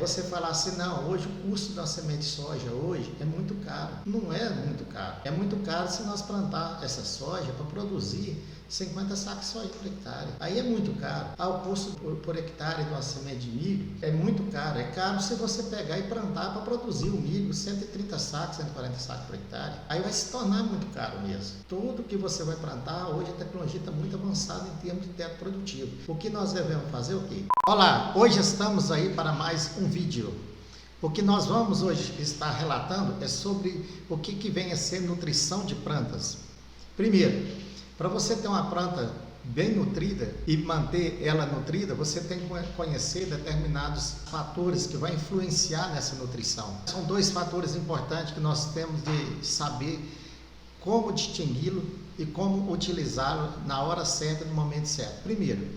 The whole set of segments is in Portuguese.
você falar assim, não, hoje o custo da semente de soja hoje é muito caro. Não é muito caro. É muito caro se nós plantar essa soja para produzir 50 sacos de soja por hectare. Aí é muito caro. O custo por hectare de uma semente de milho é muito caro. É caro se você pegar e plantar para produzir o milho 130 sacos, 140 sacos por hectare. Aí vai se tornar muito caro mesmo. Tudo que você vai plantar, hoje a tecnologia está muito avançada em termos de teto produtivo. O que nós devemos fazer? O quê? Olá, hoje estamos aí para mais um vídeo. O que nós vamos hoje estar relatando é sobre o que vem a ser nutrição de plantas. Primeiro, para você ter uma planta bem nutrida e manter ela nutrida, você tem que conhecer determinados fatores que vão influenciar nessa nutrição. São dois fatores importantes que nós temos de saber como distingui-lo e como utilizá-lo na hora certa, no momento certo. Primeiro,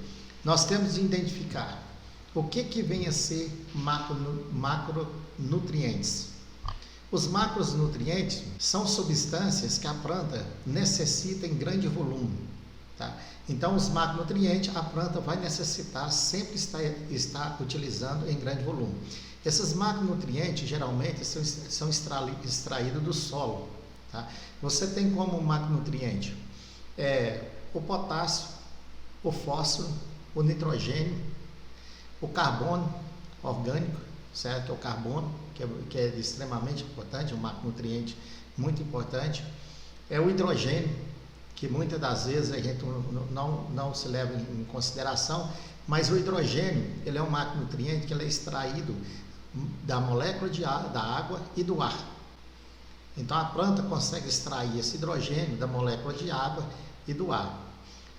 nós temos de identificar o que vem a ser macronutrientes. Os macronutrientes são substâncias que a planta necessita em grande volume. Tá? Então, os macronutrientes a planta vai necessitar sempre estar utilizando em grande volume. Esses macronutrientes geralmente são extraídos do solo. Tá? Você tem como macronutriente o potássio, o fósforo, o nitrogênio, o carbono orgânico, certo? O carbono, que é extremamente importante, um macronutriente muito importante. É o hidrogênio, que muitas das vezes a gente não se leva em consideração, mas o hidrogênio, ele é um macronutriente que ele é extraído da molécula da água e do ar. Então a planta consegue extrair esse hidrogênio da molécula de água e do ar.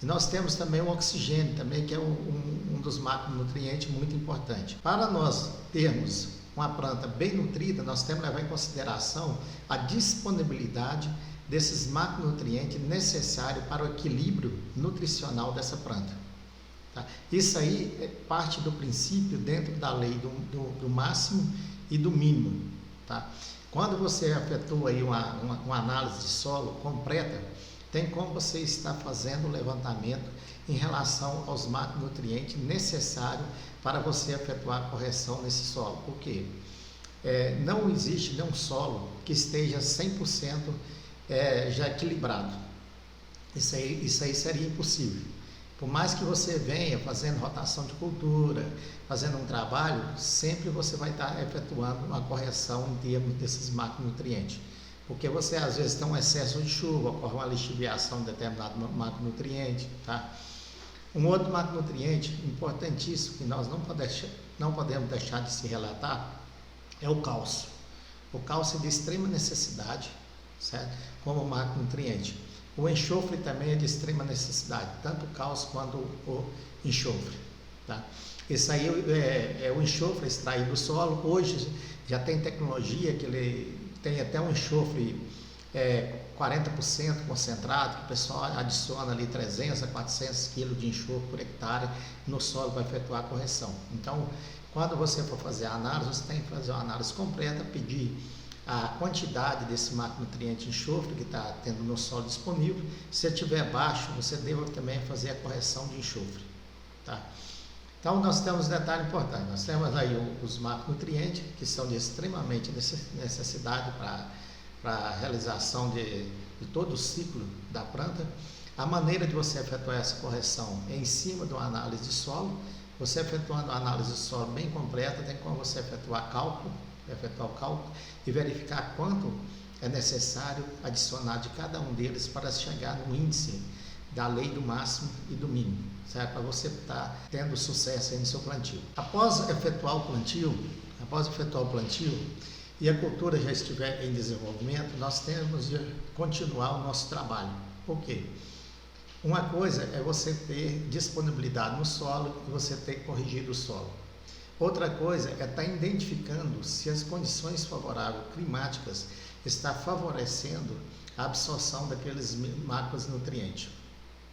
E nós temos também o oxigênio, também, que é um dos macronutrientes muito importante. Para nós termos uma planta bem nutrida, nós temos que levar em consideração a disponibilidade desses macronutrientes necessários para o equilíbrio nutricional dessa planta. Tá? Isso aí é parte do princípio dentro da lei do máximo e do mínimo. Tá? Quando você efetua aí uma análise de solo completa, tem como você estar fazendo o levantamento em relação aos macronutrientes necessários para você efetuar a correção nesse solo. Por quê? Não existe nenhum solo que esteja 100% já equilibrado. Isso aí seria impossível. Por mais que você venha fazendo rotação de cultura, fazendo um trabalho, sempre você vai estar efetuando uma correção em termos desses macronutrientes. Porque você às vezes tem um excesso de chuva, ocorre uma lixiviação de determinado macronutriente. Tá? Um outro macronutriente importantíssimo que nós não podemos deixar de se relatar é o cálcio. O cálcio é de extrema necessidade, certo? Como macronutriente. O enxofre também é de extrema necessidade, tanto o cálcio quanto o enxofre. Tá? Esse aí é o enxofre extraído do solo. Hoje já tem tecnologia que ele tem até um enxofre 40% concentrado, que o pessoal adiciona ali 300 a 400 kg de enxofre por hectare no solo para efetuar a correção. Então, quando você for fazer a análise, você tem que fazer uma análise completa, pedir a quantidade desse macronutriente enxofre que está tendo no solo disponível. Se estiver baixo, você deve também fazer a correção de enxofre. Tá? Então, nós temos um detalhe importante. Nós temos aí os macronutrientes, que são de extremamente necessidade para a realização de todo o ciclo da planta. A maneira de você efetuar essa correção é em cima de uma análise de solo. Você efetuando uma análise de solo bem completa, tem como você efetuar o cálculo e verificar quanto é necessário adicionar de cada um deles para chegar no índice da lei do máximo e do mínimo, certo? Para você estar tendo sucesso aí no seu plantio. Após efetuar o plantio e a cultura já estiver em desenvolvimento, nós temos de continuar o nosso trabalho. Por quê? Uma coisa é você ter disponibilidade no solo e você ter corrigido o solo. Outra coisa é estar identificando se as condições favoráveis climáticas estão favorecendo a absorção daqueles macronutrientes.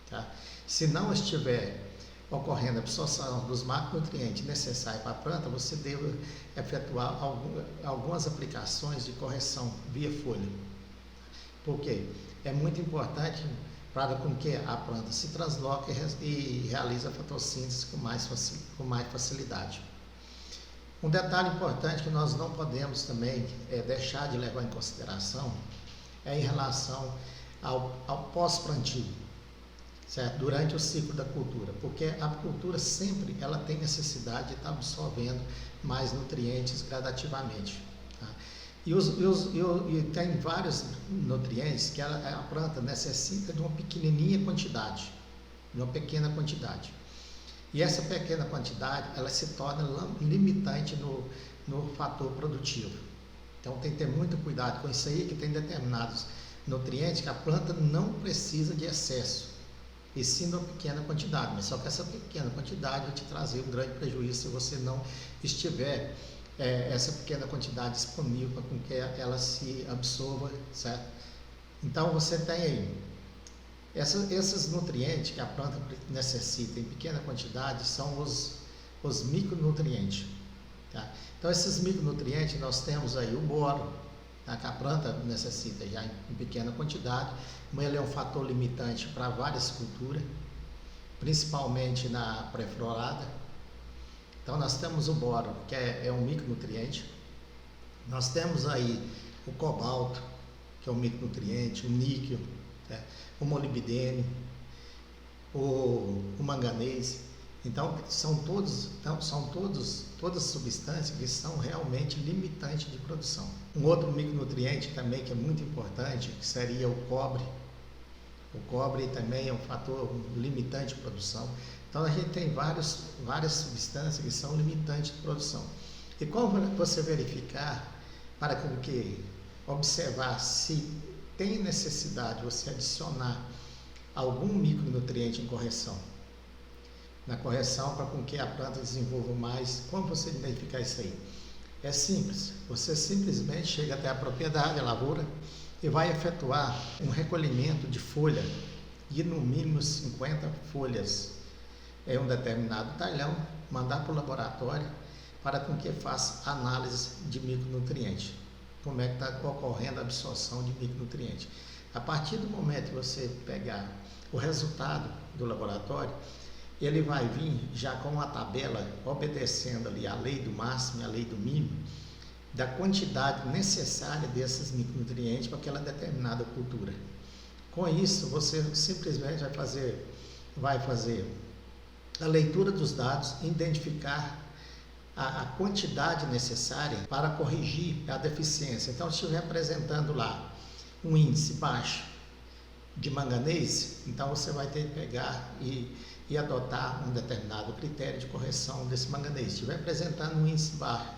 Tá? Se não estiver ocorrendo a absorção dos macronutrientes necessários para a planta, você deve efetuar algumas aplicações de correção via folha. Por quê? É muito importante para com que a planta se transloque e realize a fotossíntese com mais facilidade. Um detalhe importante que nós não podemos também deixar de levar em consideração é em relação ao pós-plantio, certo? Durante o ciclo da cultura, porque a cultura sempre ela tem necessidade de estar absorvendo mais nutrientes gradativamente. Tá? E tem vários nutrientes que a planta necessita de uma pequenininha quantidade, de uma pequena quantidade. E essa pequena quantidade, ela se torna limitante no fator produtivo. Então tem que ter muito cuidado com isso aí, que tem determinados nutrientes que a planta não precisa de excesso, e sim de uma pequena quantidade. Mas só que essa pequena quantidade vai te trazer um grande prejuízo se você não estiver essa pequena quantidade disponível para com que ela se absorva, certo? Então você tem aí esses nutrientes que a planta necessita em pequena quantidade são os micronutrientes. Tá? Então, esses micronutrientes, nós temos aí o boro, tá? Que a planta necessita já em pequena quantidade, mas ele é um fator limitante para várias culturas, principalmente na pré-florada. Então, nós temos o boro, que é um micronutriente. Nós temos aí o cobalto, que é um micronutriente, o níquel, o molibdênio, o manganês. Então, são todas substâncias que são realmente limitantes de produção. Um outro micronutriente também que é muito importante, que seria o cobre. O cobre também é um fator limitante de produção. Então, a gente tem várias substâncias que são limitantes de produção. E como você verificar para que observar se tem necessidade de você adicionar algum micronutriente em correção? Na correção, para com que a planta desenvolva mais, como você identificar isso aí? É simples, você simplesmente chega até a propriedade, a lavoura, e vai efetuar um recolhimento de folha, de no mínimo 50 folhas, um determinado talhão, mandar para o laboratório, para com que faça análise de micronutrientes. Como é que está ocorrendo a absorção de micronutrientes. A partir do momento que você pegar o resultado do laboratório, ele vai vir já com uma tabela obedecendo ali a lei do máximo e a lei do mínimo, da quantidade necessária desses micronutrientes para aquela determinada cultura. Com isso, você simplesmente vai fazer a leitura dos dados, identificar a quantidade necessária para corrigir a deficiência. Então, se estiver apresentando lá um índice baixo de manganês, então você vai ter que pegar e adotar um determinado critério de correção desse manganês. Se estiver apresentando um índice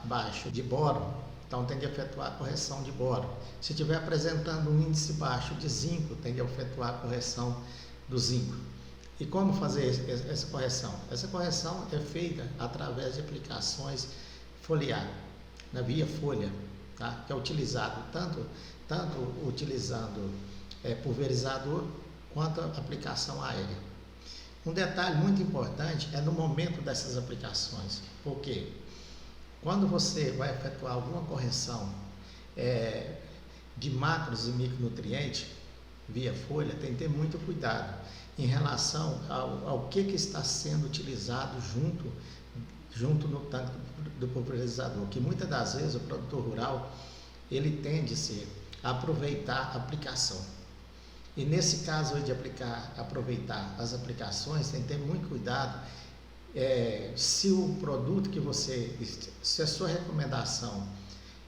baixo de boro, então tem de efetuar a correção de boro. Se estiver apresentando um índice baixo de zinco, tem de efetuar a correção do zinco. E como fazer essa correção? Essa correção é feita através de aplicações foliar, na via folha, tá? Que é utilizado tanto utilizando pulverizador quanto a aplicação aérea. Um detalhe muito importante é no momento dessas aplicações, porque quando você vai efetuar alguma correção de macros e micronutrientes via folha, tem que ter muito cuidado em relação ao que está sendo utilizado junto no tanque do pulverizador, que muitas das vezes o produtor rural ele tende a aproveitar a aplicação. E nesse caso de aproveitar as aplicações, tem que ter muito cuidado se o produto se a sua recomendação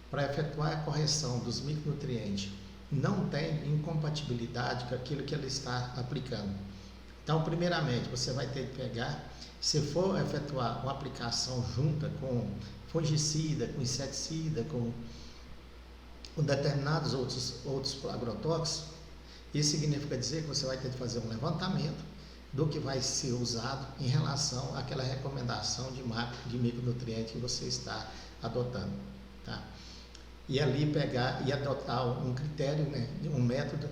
para efetuar a correção dos micronutrientes não tem incompatibilidade com aquilo que ele está aplicando. Então, primeiramente, você vai ter que pegar, se for efetuar uma aplicação junta com fungicida, com inseticida, com determinados outros agrotóxicos, isso significa dizer que você vai ter que fazer um levantamento do que vai ser usado em relação àquela recomendação de micronutriente que você está adotando. Tá? E ali pegar e adotar um critério, um método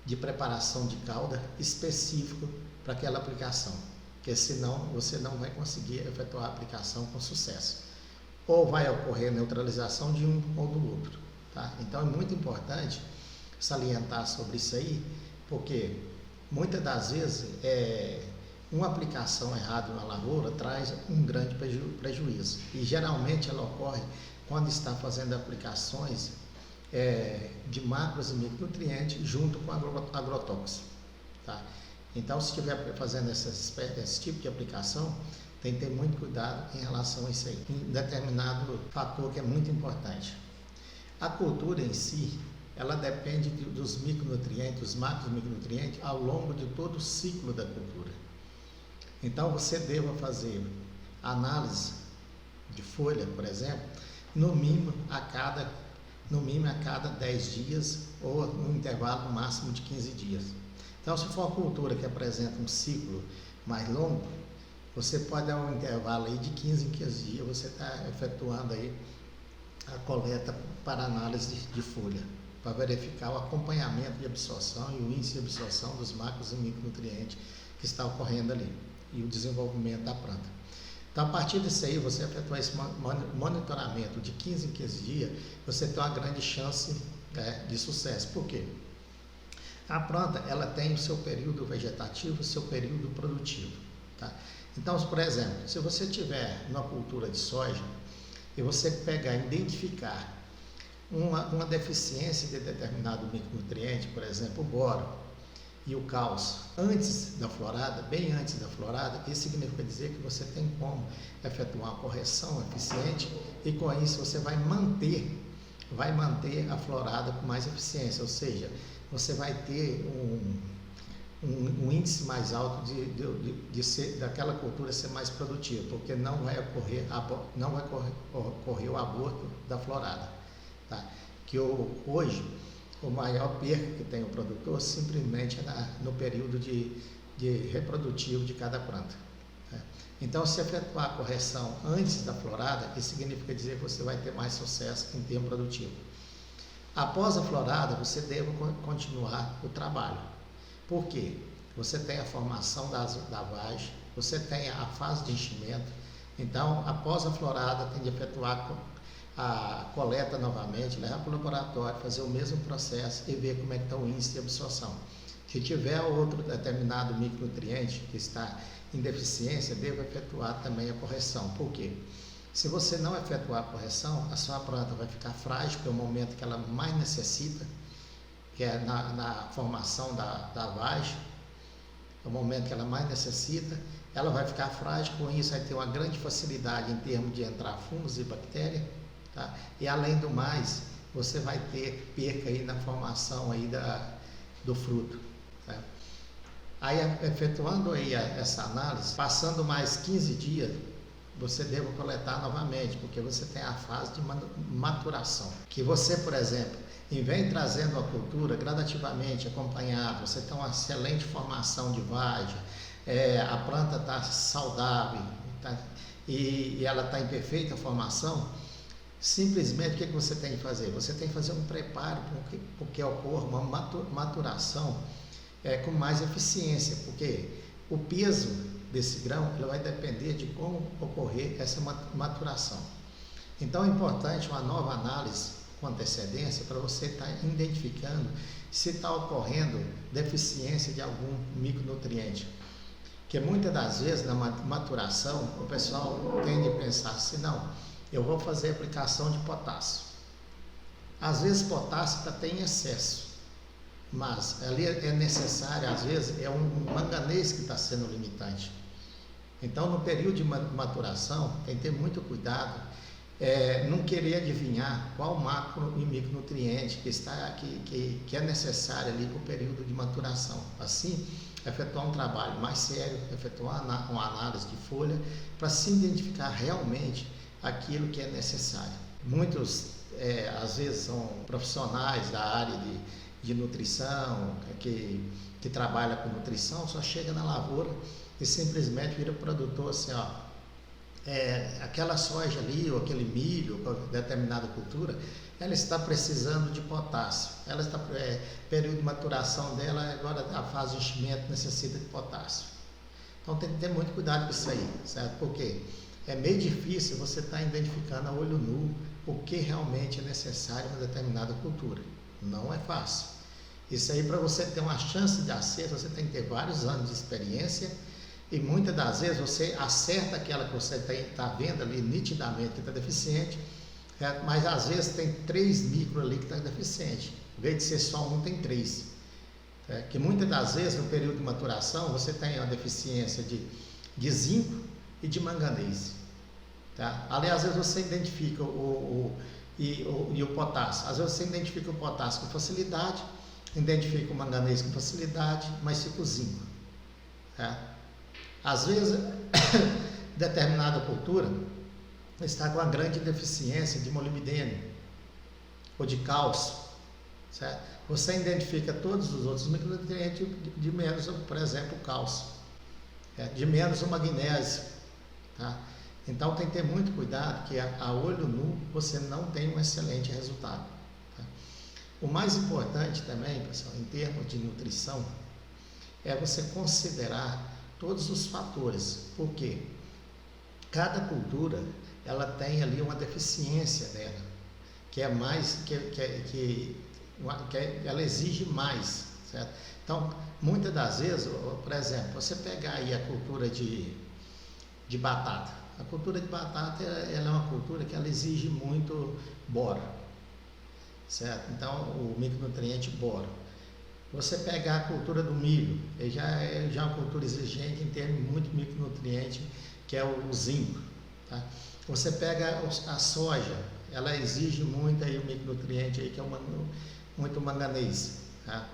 de preparação de calda específico para aquela aplicação, porque senão você não vai conseguir efetuar a aplicação com sucesso. Ou vai ocorrer neutralização de um ou do outro. Tá? Então é muito importante salientar sobre isso aí, porque muitas das vezes uma aplicação errada na lavoura traz um grande prejuízo. E geralmente ela ocorre quando está fazendo aplicações de macros e micronutrientes junto com agrotóxico. Tá? Então, se estiver fazendo esse tipo de aplicação, tem que ter muito cuidado em relação a isso aí. Um determinado fator que é muito importante. A cultura em si, ela depende dos micronutrientes, dos macros micronutrientes, ao longo de todo o ciclo da cultura. Então, você deva fazer análise de folha, por exemplo, no mínimo a cada 10 dias ou no intervalo máximo de 15 dias. Então, se for uma cultura que apresenta um ciclo mais longo, você pode dar um intervalo aí de 15 em 15 dias, você está efetuando aí a coleta para análise de folha, para verificar o acompanhamento de absorção e o índice de absorção dos macros e micronutrientes que está ocorrendo ali e o desenvolvimento da planta. Então, a partir disso aí, você efetuar esse monitoramento de 15 em 15 dias, você tem uma grande chance de sucesso. Por quê? A planta, ela tem o seu período vegetativo, o seu período produtivo. Tá? Então, por exemplo, se você tiver uma cultura de soja e você pegar e identificar uma deficiência de determinado micronutriente, por exemplo, o boro e o cálcio, antes da florada, bem antes da florada, isso significa dizer que você tem como efetuar uma correção eficiente e com isso você vai manter a florada com mais eficiência, ou seja, você vai ter um índice mais alto daquela cultura ser mais produtiva, porque não vai ocorrer o aborto da florada. Tá? Que hoje o maior perca que tem o produtor simplesmente é no período de reprodutivo de cada planta. Tá? Então, se efetuar a correção antes da florada, isso significa dizer que você vai ter mais sucesso em termo produtivo. Após a florada, você deve continuar o trabalho. Por quê? Você tem a formação da vagem, você tem a fase de enchimento. Então, após a florada, tem de efetuar a coleta novamente, levar para o laboratório, fazer o mesmo processo e ver como é que está o índice de absorção. Se tiver outro determinado micronutriente que está em deficiência, deve efetuar também a correção. Por quê? Se você não efetuar a correção, a sua planta vai ficar frágil, que é o momento que ela mais necessita, que é na formação da vagem, é o momento que ela mais necessita, ela vai ficar frágil, com isso vai ter uma grande facilidade em termos de entrar fungos e bactérias, tá? E além do mais, você vai ter perca aí na formação aí do fruto. Tá? Aí, efetuando aí essa análise, passando mais 15 dias, você deve coletar novamente, porque você tem a fase de maturação. Que você, por exemplo, em vez de trazendo a cultura gradativamente acompanhado, você tem uma excelente formação de vagem, a planta está saudável, tá? E ela está em perfeita formação, simplesmente o que você tem que fazer? Você tem que fazer um preparo para que ocorra uma maturação com mais eficiência, porque o peso desse grão ele vai depender de como ocorrer essa maturação. Então é importante uma nova análise com antecedência para você estar identificando se está ocorrendo deficiência de algum micronutriente. Porque muitas das vezes na maturação o pessoal tende a pensar assim, não, eu vou fazer aplicação de potássio. Às vezes potássio está até em excesso, mas ali é necessário, às vezes é um manganês que está sendo limitante. Então, no período de maturação, tem que ter muito cuidado, não querer adivinhar qual macro e micronutriente que é necessário ali para o período de maturação. Assim, efetuar um trabalho mais sério, efetuar uma análise de folha, para se identificar realmente aquilo que é necessário. Muitos, às vezes, são profissionais da área de nutrição, que trabalha com nutrição, só chega na lavoura e simplesmente vira produtor assim, ó, aquela soja ali, ou aquele milho, ou determinada cultura, ela está precisando de potássio. Ela está, período de maturação dela, agora a fase de enchimento necessita de potássio. Então tem que ter muito cuidado com isso aí, certo? Porque é meio difícil você estar identificando a olho nu o que realmente é necessário em uma determinada cultura. Não é fácil. Isso aí, para você ter uma chance de acerto, você tem que ter vários anos de experiência E muitas das vezes você acerta aquela que você está vendo ali nitidamente que está deficiente, certo? Mas às vezes tem 3 micro ali que está deficiente. Em vez de ser só um, tem 3. Que muitas das vezes no período de maturação você tem uma deficiência de zinco e de manganês. Tá? Ali às vezes você identifica o potássio. Às vezes você identifica o potássio com facilidade, identifica o manganês com facilidade, mas fica o zinco. Tá? Às vezes, determinada cultura está com uma grande deficiência de molibdênio ou de cálcio, certo? Você identifica todos os outros micronutrientes de menos, por exemplo, o cálcio, de menos o magnésio, tá? Então tem que ter muito cuidado que a olho nu você não tem um excelente resultado. Tá? O mais importante também, pessoal, em termos de nutrição, é você considerar todos os fatores, porque cada cultura ela tem ali uma deficiência dela, que é mais, que ela exige mais, certo? Então, muitas das vezes, por exemplo, você pegar aí a cultura de batata. A cultura de batata ela é uma cultura que ela exige muito boro, certo? Então, o micronutriente boro. Você pegar a cultura do milho, já é uma cultura exigente em termos de muito micronutriente, que é o zinco. Tá? Você pega a soja, ela exige muito aí o micronutriente aí, que é muito manganês. Tá?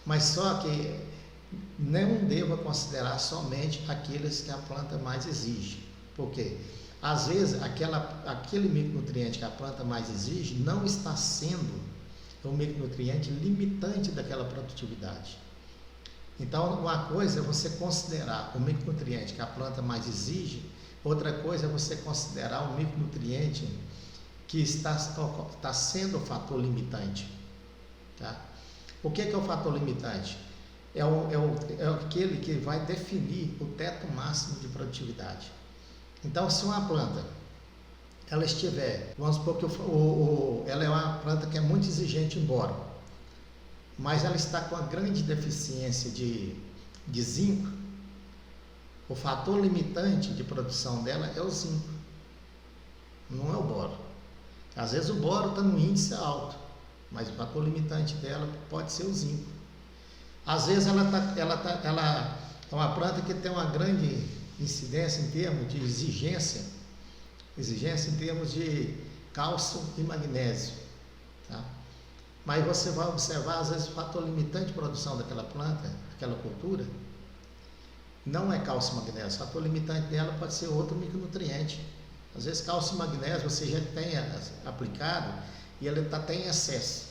Mas só que não deva considerar somente aqueles que a planta mais exige. Por quê? Às vezes aquele micronutriente que a planta mais exige não está sendo o micronutriente limitante daquela produtividade. Então, uma coisa é você considerar o micronutriente que a planta mais exige, outra coisa é você considerar o micronutriente que está sendo o fator limitante. Tá? O que é o fator limitante? É aquele que vai definir o teto máximo de produtividade. Então, se uma planta ela estiver, vamos supor que ela é uma planta que é muito exigente em boro, mas ela está com uma grande deficiência de zinco, o fator limitante de produção dela é o zinco, não é o boro. Às vezes o boro está no índice alto, mas o fator limitante dela pode ser o zinco. Às vezes ela é uma planta que tem uma grande incidência em termos de exigência em termos de cálcio e magnésio. Tá? Mas você vai observar, às vezes, o fator limitante de produção daquela planta, aquela cultura, não é cálcio e magnésio. O fator limitante dela pode ser outro micronutriente. Às vezes, cálcio e magnésio você já tem aplicado e ele está até em excesso.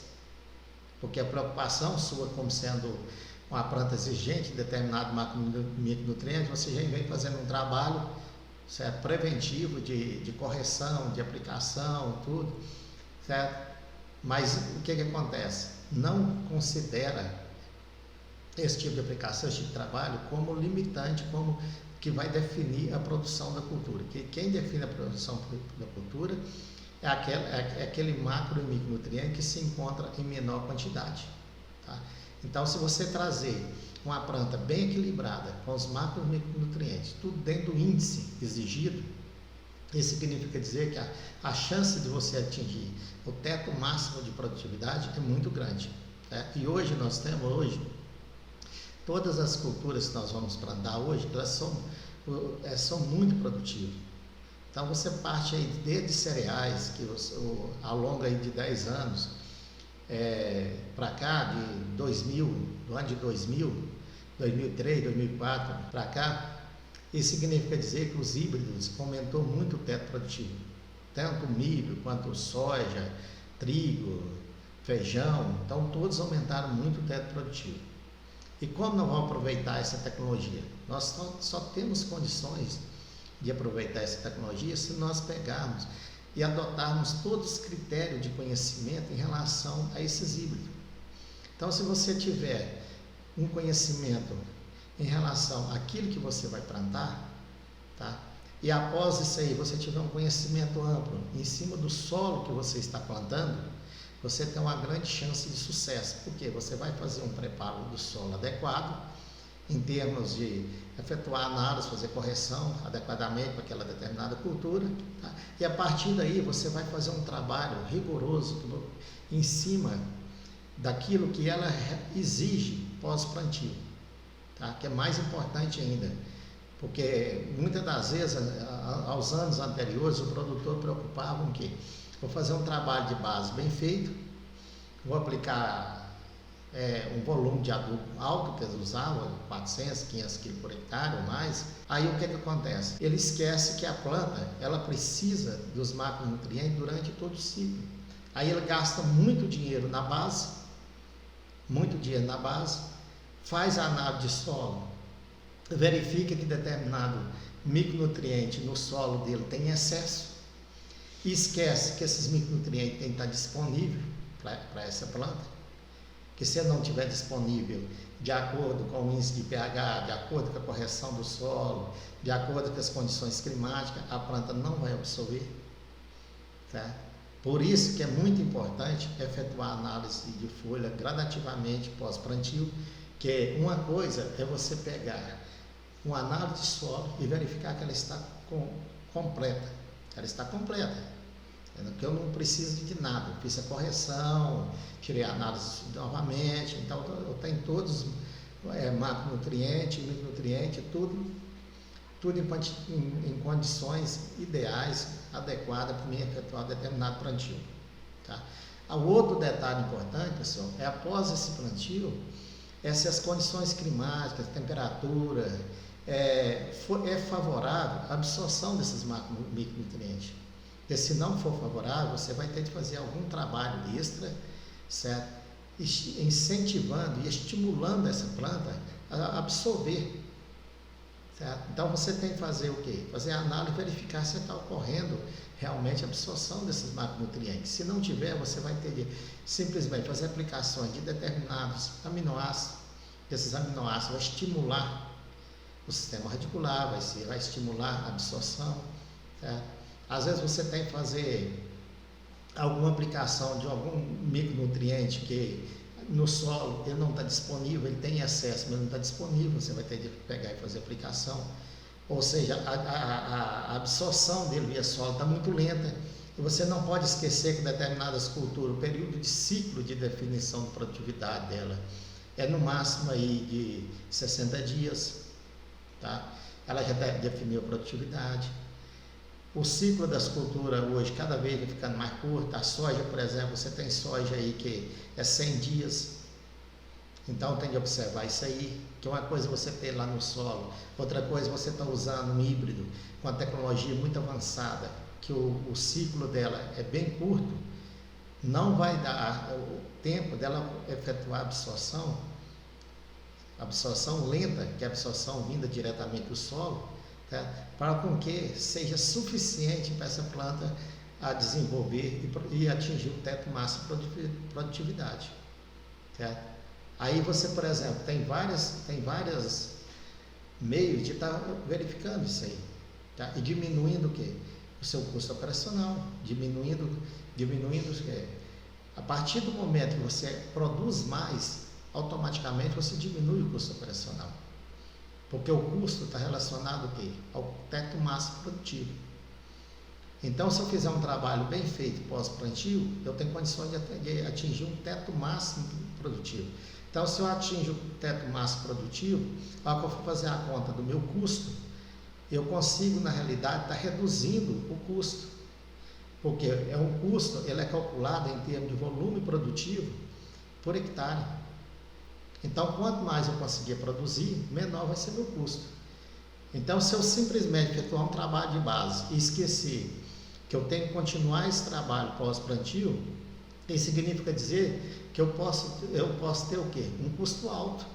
Porque a preocupação sua, como sendo uma planta exigente de determinado micronutriente, você já vem fazendo um trabalho, certo? Preventivo de correção, de aplicação, tudo, certo? Mas o que acontece? Não considera esse tipo de aplicação, esse tipo de trabalho como limitante, como que vai definir a produção da cultura. Que quem define a produção da cultura é aquele macro e micronutriente que se encontra em menor quantidade. Tá? Então, se você trazer uma planta bem equilibrada, com os macro e micronutrientes, tudo dentro do índice exigido, isso significa dizer que a chance de você atingir o teto máximo de produtividade é muito grande. Né? E hoje nós temos, todas as culturas que nós vamos plantar hoje, elas são muito produtivas. Então você parte aí desde cereais, que ao longo aí de 10 anos, para cá, do ano de 2000, 2003, 2004 para cá, isso significa dizer que os híbridos aumentou muito o teto produtivo. Tanto o milho, quanto soja, trigo, feijão, então todos aumentaram muito o teto produtivo. E como nós vamos aproveitar essa tecnologia? Nós só temos condições de aproveitar essa tecnologia se nós pegarmos e adotarmos todos os critérios de conhecimento em relação a esses híbridos. Então, se você tiver um conhecimento em relação àquilo que você vai plantar, tá? E após isso aí você tiver um conhecimento amplo em cima do solo que você está plantando, você tem uma grande chance de sucesso, porque você vai fazer um preparo do solo adequado, em termos de efetuar análise, fazer correção adequadamente para aquela determinada cultura, tá? E a partir daí você vai fazer um trabalho rigoroso em cima daquilo que ela exige pós-plantio, tá? Que é mais importante ainda, porque muitas das vezes, aos anos anteriores, o produtor preocupava com que vou fazer um trabalho de base bem feito, vou aplicar um volume de adubo alto que eles usavam, 400, 500 kg por hectare ou mais. Aí o que acontece? Ele esquece que a planta ela precisa dos macronutrientes durante todo o ciclo. Aí ele gasta muito dinheiro na base, faz a análise de solo, verifica que determinado micronutriente no solo dele tem excesso e esquece que esses micronutrientes têm que estar disponíveis para essa planta. Que se ele não estiver disponível de acordo com o índice de pH, de acordo com a correção do solo, de acordo com as condições climáticas, a planta não vai absorver. Tá? Por isso que é muito importante efetuar análise de folha gradativamente pós-plantio, que uma coisa é você pegar uma análise de solo e verificar que ela está completa. Ela está completa. Que eu não preciso de nada, eu fiz a correção, tirei a análise novamente, então eu tenho todos macronutrientes, micronutrientes, tudo em condições ideais, adequadas para mim efetuar determinado plantio. Tá? O outro detalhe importante, pessoal, é após esse plantio, se as condições climáticas, temperatura, é favorável à absorção desses micronutrientes. Porque se não for favorável, você vai ter de fazer algum trabalho extra, certo? Incentivando e estimulando essa planta a absorver, certo? Então você tem que fazer o quê? Fazer a análise e verificar se está ocorrendo realmente a absorção desses macronutrientes. Se não tiver, você vai ter de simplesmente fazer aplicações de determinados aminoácidos. Esses aminoácidos vão estimular o sistema radicular, vai estimular a absorção, certo? Às vezes você tem que fazer alguma aplicação de algum micronutriente que no solo ele não está disponível, ele tem excesso, mas não está disponível, você vai ter de pegar e fazer aplicação. Ou seja, a absorção dele via solo está muito lenta. E você não pode esquecer que determinadas culturas, o período de ciclo de definição de produtividade dela é no máximo aí de 60 dias. Tá? Ela já definiu a produtividade. O ciclo das culturas hoje cada vez vai ficando mais curto. A soja, por exemplo, você tem soja aí que é 100 dias. Então tem de observar isso aí, que uma coisa é você ter lá no solo, outra coisa você está usando um híbrido com a tecnologia muito avançada, que o ciclo dela é bem curto, não vai dar o tempo dela efetuar a absorção lenta, que é a absorção vinda diretamente do solo, tá? Para com que seja suficiente para essa planta a desenvolver e atingir o teto máximo de produtividade. Certo? Aí você, por exemplo, tem vários meios de estar verificando isso aí. Tá? E diminuindo o quê? O seu custo operacional, diminuindo a partir do momento que você produz mais, automaticamente você diminui o custo operacional. Porque o custo está relacionado ao quê? Ao teto máximo produtivo. Então, se eu fizer um trabalho bem feito pós-plantio, eu tenho condições de atingir um teto máximo produtivo. Então, se eu atingo o teto máximo produtivo, a hora que eu for fazer a conta do meu custo, eu consigo, na realidade, estar reduzindo o custo. Porque um custo, ele é calculado em termos de volume produtivo por hectare. Então, quanto mais eu conseguir produzir, menor vai ser meu custo. Então, se eu simplesmente efetuar um trabalho de base e esquecer que eu tenho que continuar esse trabalho pós-plantio, isso significa dizer que eu posso ter o quê? Um custo alto.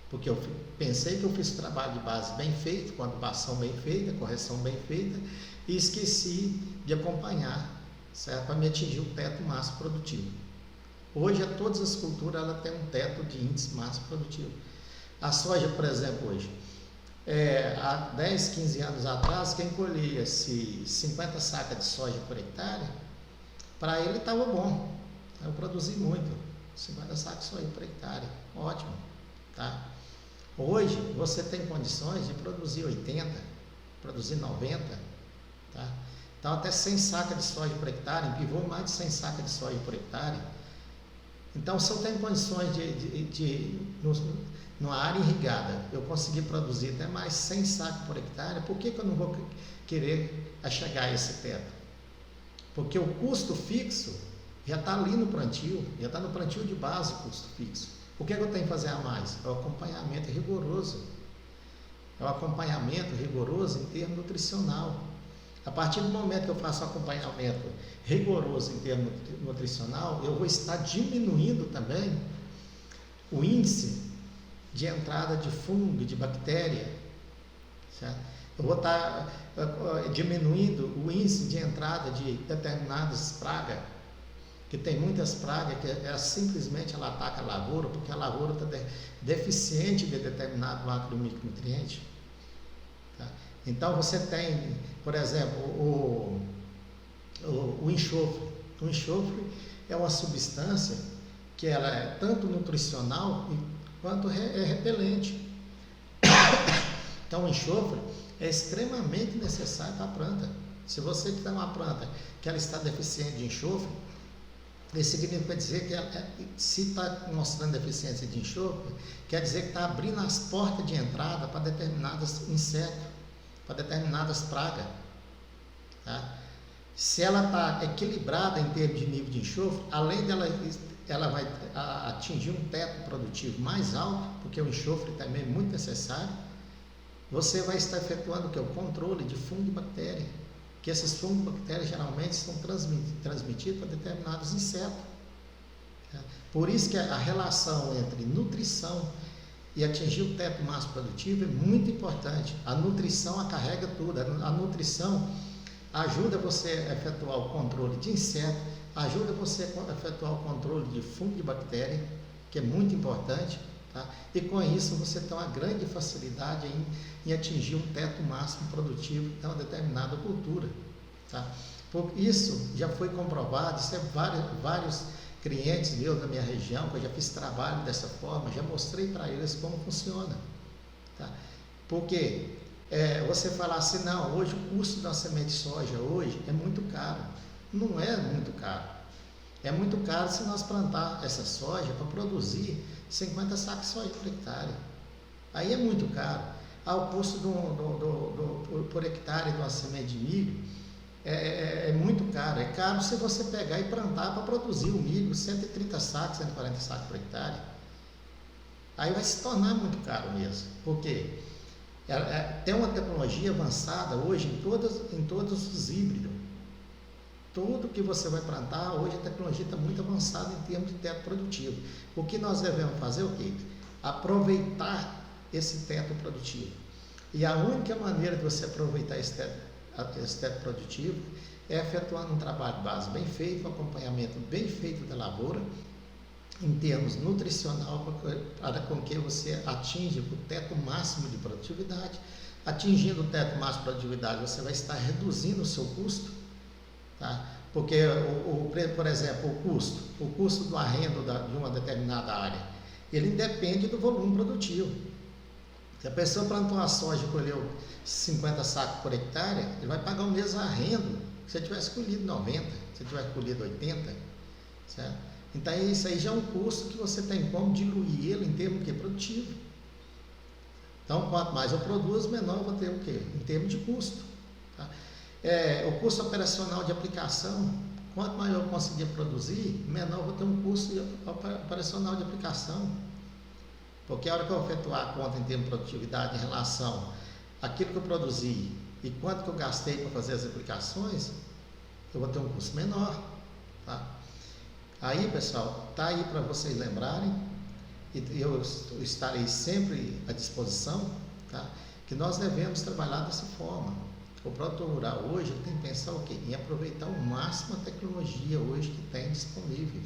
Porque eu pensei que eu fiz o trabalho de base bem feito, com a adubação bem feita, correção bem feita, e esqueci de acompanhar, certo? Para me atingir o teto máximo produtivo. Hoje, todas as culturas ela tem um teto de índice máximo produtivo. A soja, por exemplo, hoje, há 10, 15 anos atrás, quem colhia 50 sacas de soja por hectare, para ele estava bom. Eu produzi muito, 50 sacas de soja por hectare, ótimo. Tá? Hoje você tem condições de produzir 80, produzir 90, tá? Então até 100 sacas de soja por hectare, em pivô mais de 100 sacas de soja por hectare. Então se eu tenho condições numa área irrigada, eu conseguir produzir até mais 100 sacas por hectare, por que eu não vou querer chegar a esse teto? Porque o custo fixo já está ali no plantio, já está no plantio de base o custo fixo. O que eu tenho que fazer a mais? É o acompanhamento rigoroso. É o acompanhamento rigoroso em termos nutricional. A partir do momento que eu faço acompanhamento rigoroso em termos nutricional, eu vou estar diminuindo também o índice de entrada de fungo, de bactéria, certo? Eu vou estar diminuindo o índice de entrada de determinadas pragas, que tem muitas pragas que simplesmente ela ataca a lavoura, porque a lavoura está deficiente de determinado macro e micronutriente. Tá? Então você tem, por exemplo, o enxofre. O enxofre é uma substância que ela é tanto nutricional quanto é repelente. Então o enxofre é extremamente necessário para a planta. Se você tem uma planta que ela está deficiente de enxofre, isso significa dizer que se está mostrando deficiência de enxofre, quer dizer que está abrindo as portas de entrada para determinados insetos, para determinadas pragas. Tá? Se ela está equilibrada em termos de nível de enxofre, além dela, ela vai atingir um teto produtivo mais alto, porque o enxofre também é muito necessário, você vai estar efetuando o que? O controle de fungo e bactéria. Que esses fungos e bactérias geralmente são transmitidos para determinados insetos. Tá? Por isso que a relação entre nutrição e atingir o teto máximo produtivo é muito importante. A nutrição acarrega tudo. A nutrição ajuda você a efetuar o controle de inseto, ajuda você a efetuar o controle de fungo e bactéria, que é muito importante. Tá? E com isso você tem uma grande facilidade em atingir um teto máximo produtivo de uma determinada cultura. Tá? Isso já foi comprovado, isso é vários clientes meus da minha região, que eu já fiz trabalho dessa forma, já mostrei para eles como funciona. Tá? Porque você falar assim, não, hoje o custo da semente de soja hoje é muito caro. Não é muito caro. É muito caro se nós plantar essa soja para produzir 50 sacos de soja por hectare. Aí é muito caro. O custo por hectare de uma semente de milho é muito caro. É caro se você pegar e plantar para produzir o milho 130 sacos, 140 sacos por hectare. Aí vai se tornar muito caro mesmo. Por quê? Tem uma tecnologia avançada hoje em todos os híbridos. Tudo que você vai plantar, hoje a tecnologia está muito avançada em termos de teto produtivo. O que nós devemos fazer é o quê? Aproveitar esse teto produtivo. E a única maneira de você aproveitar esse teto produtivo é efetuando um trabalho de base bem feito, um acompanhamento bem feito da lavoura, em termos nutricional, para com que você atinja o teto máximo de produtividade. Atingindo o teto máximo de produtividade, você vai estar reduzindo o seu custo. Tá? Porque, por exemplo, o custo do arrendo de uma determinada área, ele depende do volume produtivo. Se a pessoa plantou uma soja e colheu 50 sacos por hectare, ele vai pagar o mesmo arrendo que se ele tivesse colhido 90, se ele tivesse colhido 80, certo? Então isso aí já é um custo que você tem como diluir ele em termos de produtivo. Então, quanto mais eu produzo, menor eu vou ter o quê? Em termos de custo. Tá? O custo operacional de aplicação, quanto maior eu conseguir produzir, menor eu vou ter um custo operacional de aplicação. Porque a hora que eu efetuar a conta em termos de produtividade em relação àquilo que eu produzi e quanto que eu gastei para fazer as aplicações, eu vou ter um custo menor. Tá? Aí, pessoal, está aí para vocês lembrarem, e eu estarei sempre à disposição, tá? Que nós devemos trabalhar dessa forma. O produtor rural hoje tem que pensar o quê? Em aproveitar ao máximo a tecnologia hoje que tem disponível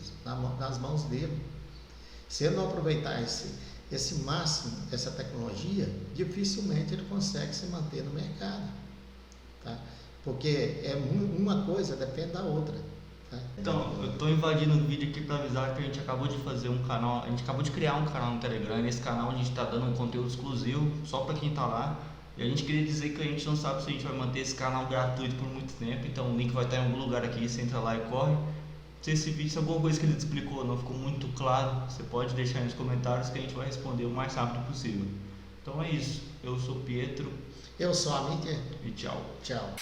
nas mãos dele. Se ele não aproveitar esse máximo, essa tecnologia, dificilmente ele consegue se manter no mercado. Tá? Porque uma coisa depende da outra. Tá? Então, tô invadindo o vídeo aqui para avisar que a gente acabou de fazer um canal, a gente acabou de criar um canal no Telegram. Nesse canal a gente tá dando um conteúdo exclusivo só para quem tá lá. E a gente queria dizer que a gente não sabe se a gente vai manter esse canal gratuito por muito tempo, então o link vai estar em algum lugar aqui, você entra lá e corre. Se esse vídeo, se alguma coisa que ele explicou não ficou muito claro, você pode deixar aí nos comentários que a gente vai responder o mais rápido possível. Então é isso, eu sou Pietro Eu sou a Mickey. e tchau. Tchau.